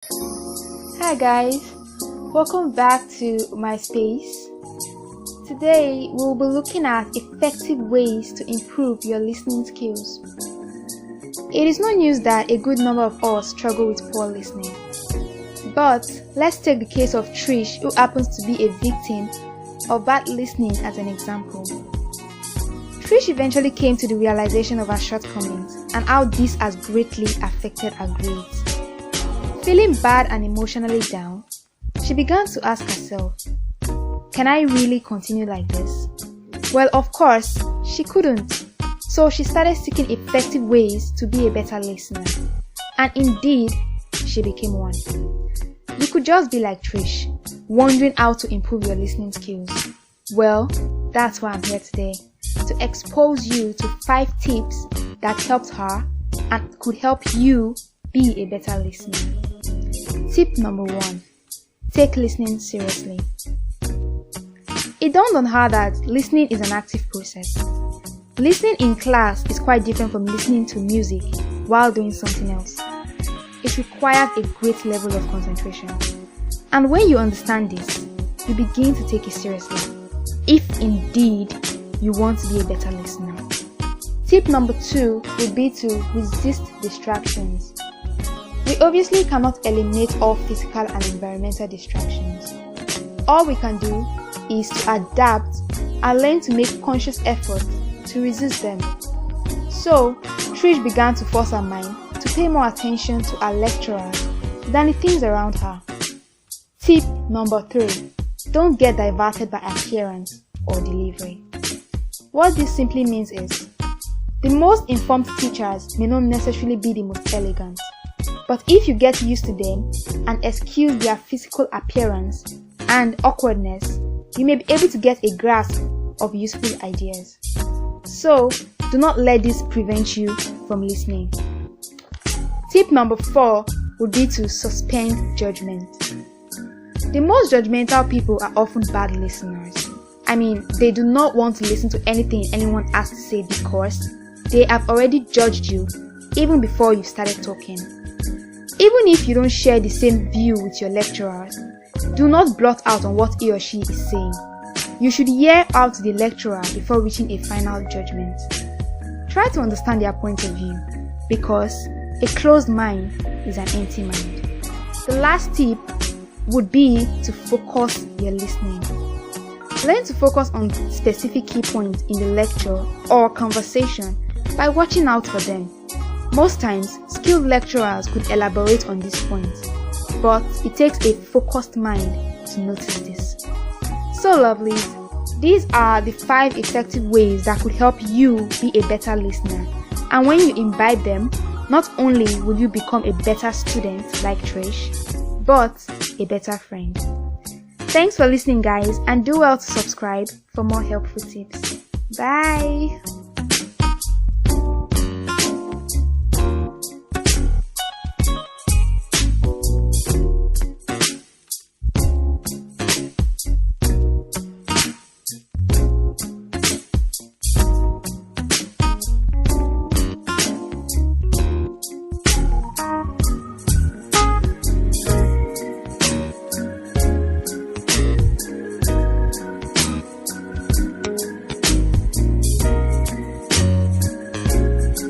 Hi guys, welcome back to my space. Today we'll be looking at effective ways to improve your listening skills. It is no news that a good number of us struggle with poor listening. But let's take the case of Trish, who happens to be a victim of bad listening, as an example. Trish eventually came to the realization of her shortcomings and how this has greatly affected her grades. Feeling bad and emotionally down, she began to ask herself, can I really continue like this? Well, of course, she couldn't. So she started seeking effective ways to be a better listener. And indeed, she became one. You could just be like Trish, wondering how to improve your listening skills. Well, that's why I'm here today, to expose you to 5 tips that helped her and could help you be a better listener. Tip number 1. Take listening seriously. It dawned on her that listening is an active process. Listening in class is quite different from listening to music while doing something else. It requires a great level of concentration. And when you understand this, you begin to take it seriously, if indeed you want to be a better listener. Tip number 2 would be to resist distractions. We obviously cannot eliminate all physical and environmental distractions. All we can do is to adapt and learn to make conscious effort to resist them. So, Trish began to force her mind to pay more attention to her lecturers than the things around her. Tip number 3. Don't get diverted by appearance or delivery. What this simply means is, the most informed teachers may not necessarily be the most elegant. But if you get used to them and excuse their physical appearance and awkwardness, you may be able to get a grasp of useful ideas. So, do not let this prevent you from listening. Tip number 4 would be to suspend judgment. The most judgmental people are often bad listeners. They do not want to listen to anything anyone has to say because they have already judged you even before you started talking. Even if you don't share the same view with your lecturers, do not blot out on what he or she is saying. You should hear out the lecturer before reaching a final judgment. Try to understand their point of view, because a closed mind is an empty mind. The last tip would be to focus your listening. Learn to focus on specific key points in the lecture or conversation by watching out for them. Most times, skilled lecturers could elaborate on these points, but it takes a focused mind to notice this. So lovelies, these are the 5 effective ways that could help you be a better listener. And when you imbibe them, not only will you become a better student like Trish, but a better friend. Thanks for listening guys, and do well to subscribe for more helpful tips. Bye!